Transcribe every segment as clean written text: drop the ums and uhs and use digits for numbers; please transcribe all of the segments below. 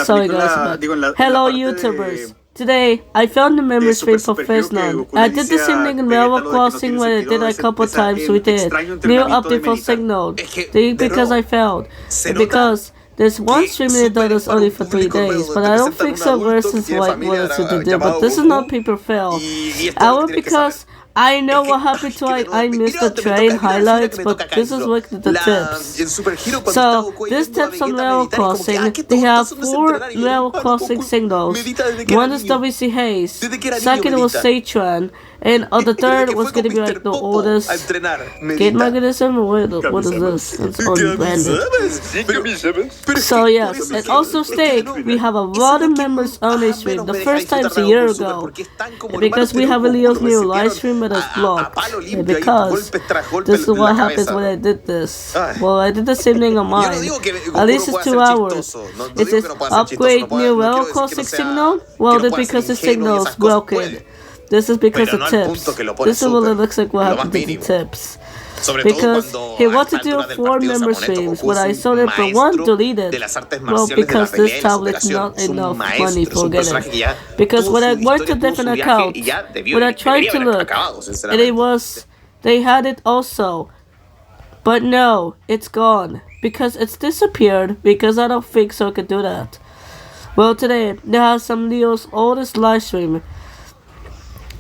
Sorry guys, but hello YouTubers. Today, I found the memory stream for phisnom. I did the same thing in Railroad Crossing when I did a couple times with it. New update for Signal. Because I failed. Because there's one stream that does only for 3 days, but I don't think so versus what else to do. But this is not paper fail. I will because I know what happened to I missed the train highlights, but this is like the tips. So, these tips on level crossing, they have 4 level crossing signals. One is WC Hayes, second was Satran, and the third was gonna be like the oldest gate mechanism. What is this? It's unbranded. So yes, and also Stake, we have a lot of members on this stream. The first time's a year ago. And because we have a Leo's new live stream but it's blocked. And because this is what happens when I did this. Well, I did the same thing on mine. At least it's 2 hours. It says upgrade new level crossing signal. Well, that's because the signal is broken. This is because of tips. This is what it looks like what happened to the tips. Because he wanted to do 4 member streams, but I saw it for 1 deleted. Well, because this tablet's not enough money for getting. Because when I went to different accounts, when I tried to look, and it was, they had it also. But no, it's gone. Because it's disappeared, because I don't think so I could do that. Well, today, they have some Leo's oldest live stream.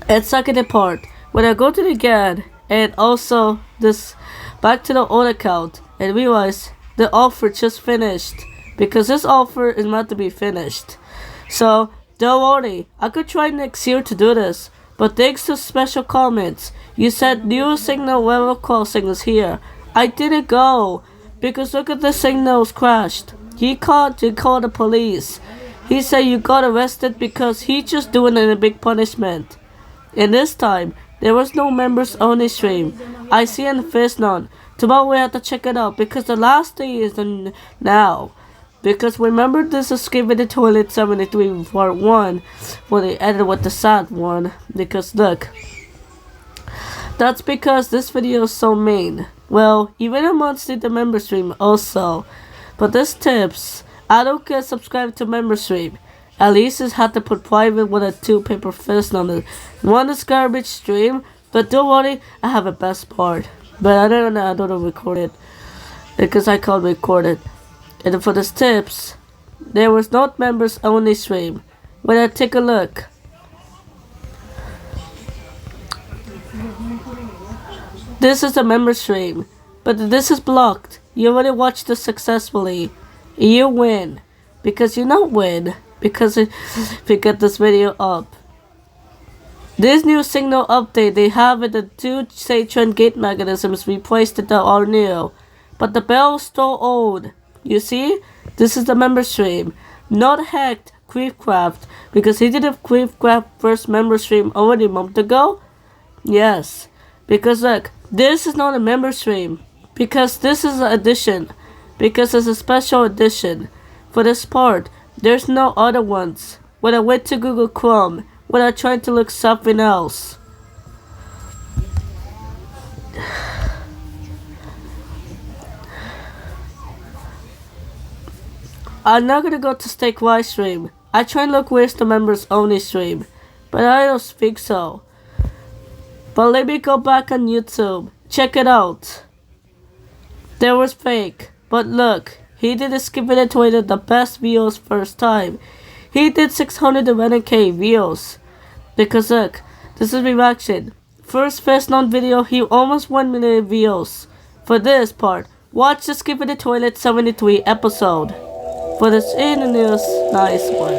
And second part, when I go to the GAD, and also this back to the old account, and realize the offer just finished, because this offer is not to be finished. So don't worry, I could try next year to do this, but thanks to special comments, you said new signal level crossing is here. I didn't go, because look at the signals crashed. He called the police. He said you got arrested because he just doing a big punishment. And this time, there was no members only stream. I see in phisnom. Tomorrow we have to check it out because the last day is now. Because remember this is Escape in the Toilet 73 part 1 when they ended with the sad one. Because look. That's because this video is so main. Well, even amongst the member stream also. But this tips, I don't get subscribed to member stream. At least it's had to put private with a 2 paper fist on it. One is garbage stream, but don't worry, I have a best part. But I don't record it. Because I can't record it. And for this tips, there was not members only stream. When I take a look. This is a member stream. But this is blocked. You already watched this successfully. You win. Because you not win. Because if you get this video up. This new signal update, they have it the 2 Satran gate mechanisms replaced that are new. But the bell is still old. You see? This is the member stream. Not hacked Creepcraft. Because he did a Creepcraft first member stream already a month ago. Yes. Because look, this is not a member stream. Because this is an edition. Because it's a special edition. For this part. There's no other ones. When I went to Google Chrome, when I tried to look something else. I'm not gonna go to Stake live stream. I try and look where's the members only stream, but I don't think so. But let me go back on YouTube. Check it out. There was fake, but look. He did Escape in the Toilet the best views first time. He did 611k views. Because look, this is reaction. First phisnom video, he almost 1 million views. For this part, watch the Escape in the Toilet 73 episode. For this in the news, nice one.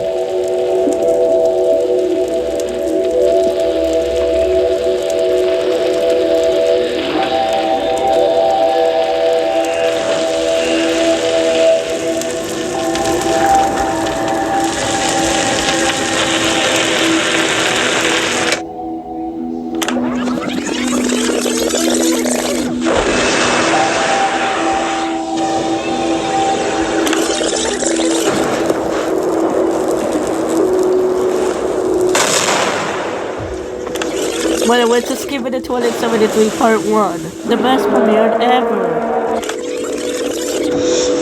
When I went to Escape in the Toilet 73 part 1. The best premiere ever.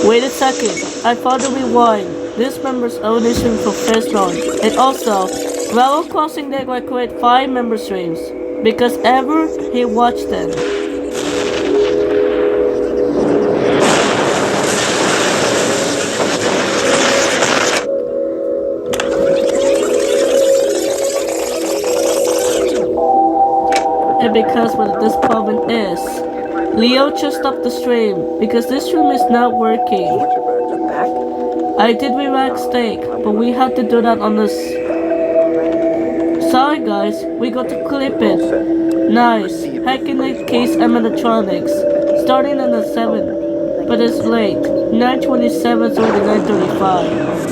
Wait a second. I found a rewind. this member's only stream for phisnom. And also, Animal Crossing they will create 5 member streams because ever he watched them. And because what this problem is, Leo just stopped the stream because this stream is not working. I did react steak, but we had to do that on this. Sorry guys, we got to clip it. Nice, hacking the case M electronics, starting on the 7th, but it's late, 9:27 or 9:35.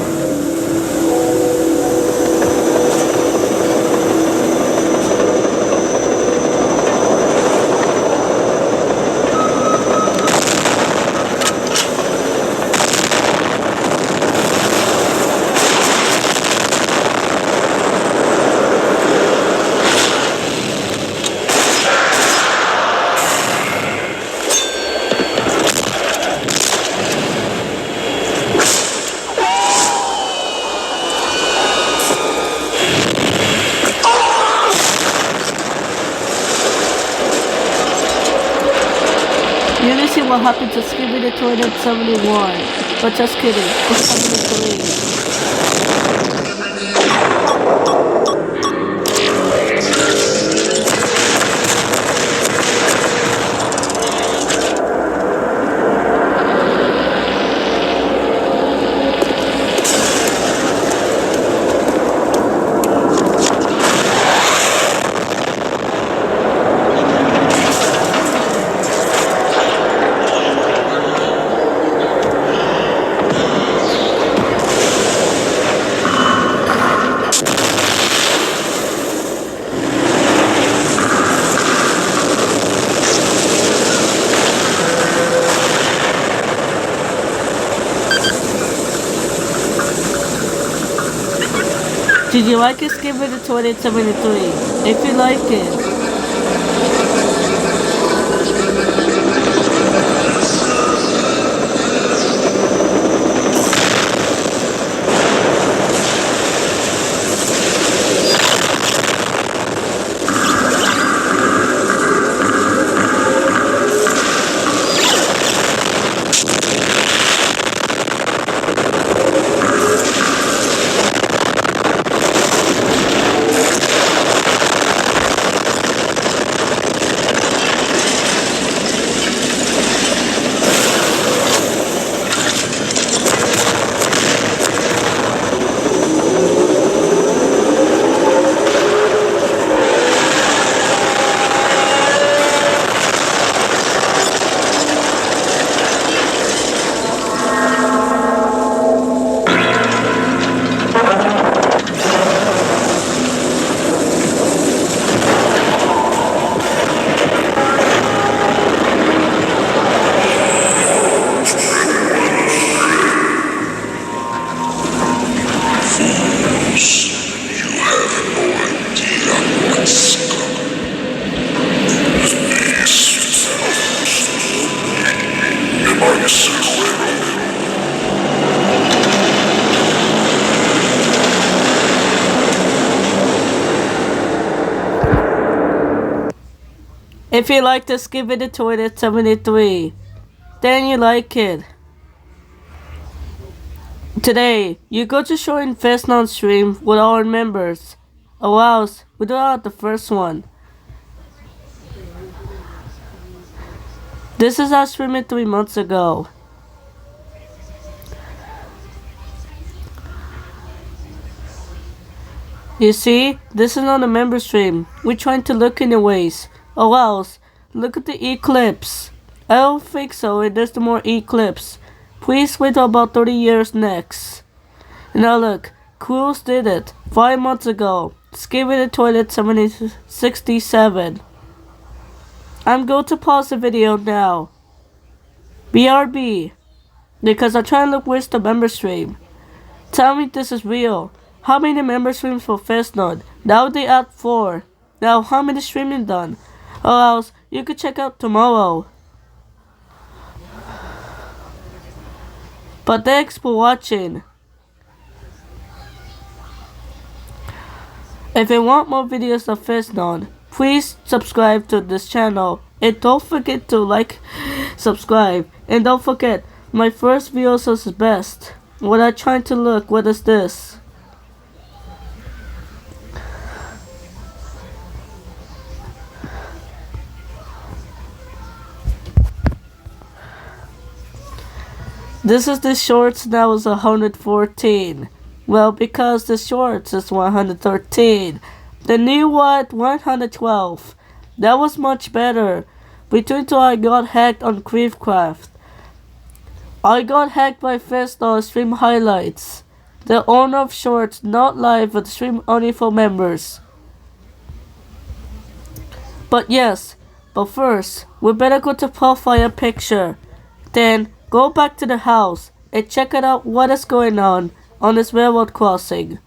You see what happened to Skibby the Toilet 71, but just kidding, it's 73. Did you like it? Give it a 2073. If you like it. If you like this, give it a Toilet 73. Then you like it. Today, you go to showing phisnom stream with our members. Oh wow, we do out the first one. This is our stream 3 months ago. You see, this is not a member stream. We're trying to look anyways. Oh else, look at the eclipse. I don't think so, there's no more eclipse. Please wait till about 30 years next. Now look, Cruise did it 5 months ago. Skip it a Toilet 67. I'm going to pause the video now. BRB. Because I'm trying to look where's the member stream. Tell me this is real. How many member streams for phisnom? Now they add 4. Now how many streaming done? Or else you could check out tomorrow. But thanks for watching. If you want more videos of phisnom, please subscribe to this channel. And don't forget to like, subscribe. And don't forget, my first video is best. What I'm trying to look, what is this? This is the shorts that was 114. Well, because the shorts is 113. The new one, 112. That was much better. Between two, I got hacked on Creepcraft. I got hacked by phisnom stream highlights. The owner of shorts, not live, but stream only for members. But yes, but first, we better go to profile picture. Then, go back to the house and check it out what is going on this railroad crossing.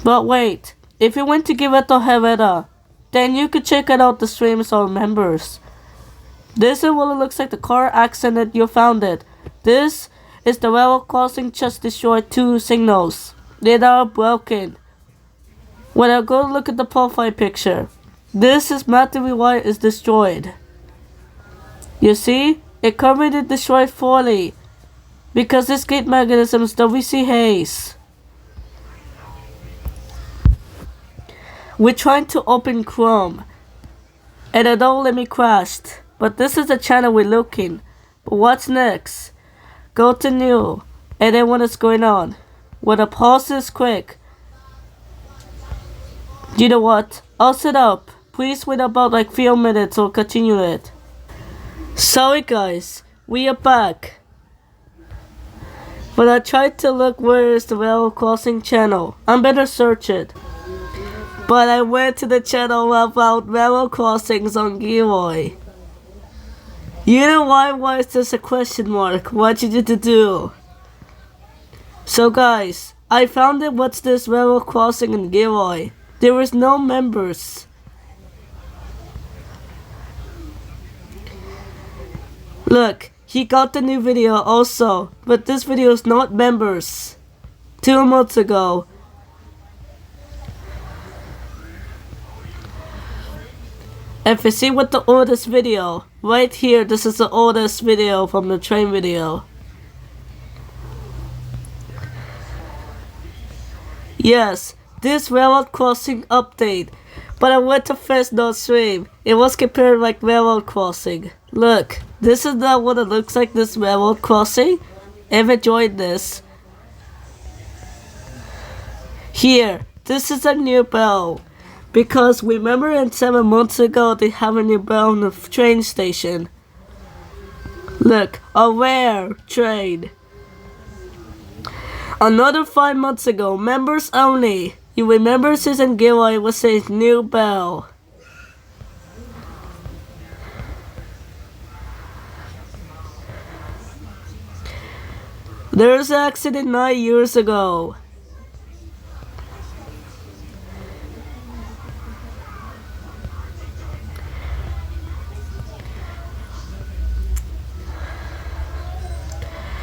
But wait, if you want to give it to Herrera, then you could check it out the streams on members. This is what it looks like the car accident you found it. This is the railroad crossing just destroyed 2 signals. They are broken. When I go look at the profile picture, this is battery wire is destroyed. You see, it currently destroyed fully because this gate mechanism is WC haze. We're trying to open Chrome and it don't let me crash. But this is the channel we're looking. But what's next? Go to new and then what is going on? Well, the pause is quick. You know what? I'll set up. Please wait about like 3 minutes or continue it. Sorry guys, we are back. But I tried to look where is the railroad crossing channel. I better search it. But I went to the channel about railroad crossings on Gilroy. You know why is this a question mark? What you need to do? So guys, I found it. What's this railroad crossing in Gilroy? There is no members. Look, he got the new video also, but this video is not members. 2 months ago. If you see what the oldest video, right here, this is the oldest video from the train video. Yes, this railroad crossing update. But I went to phisnom stream. It was compared like railroad crossing. Look, this is not what it looks like, this railroad crossing. Ever joined this? Here, this is a new bell. Because remember in 7 months ago they have a new bell on the train station. Look, a rare train. Another 5 months ago, members only. You remember Susan Gilroy was saying new bell. There was an accident 9 years ago.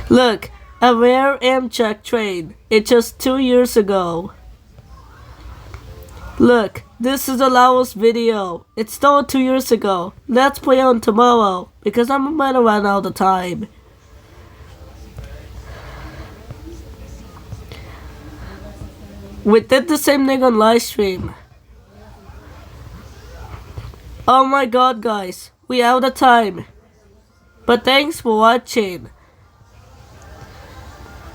Look, a rare Amtrak train. It's just 2 years ago. Look, this is the last video. It's still 2 years ago. Let's play on tomorrow because I'm about to run out of time. We did the same thing on live stream. Oh my god guys, we out of time. But thanks for watching.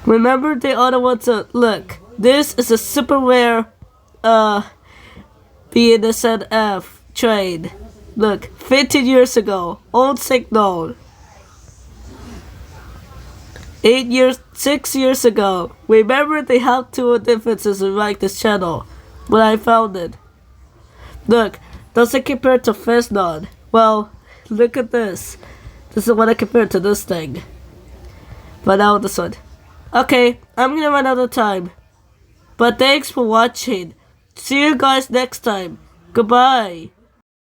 Remember the other ones, look, this is a super rare, BNSF train. Look, 15 years ago, old signal. 6 years ago. Remember they have 2 differences in like this channel, but I found it. Look, does it compare to phisnom? Well, look at this. This is what I compare to this thing. But now this one. Okay, I'm gonna run out of time. But thanks for watching. See you guys next time. Goodbye.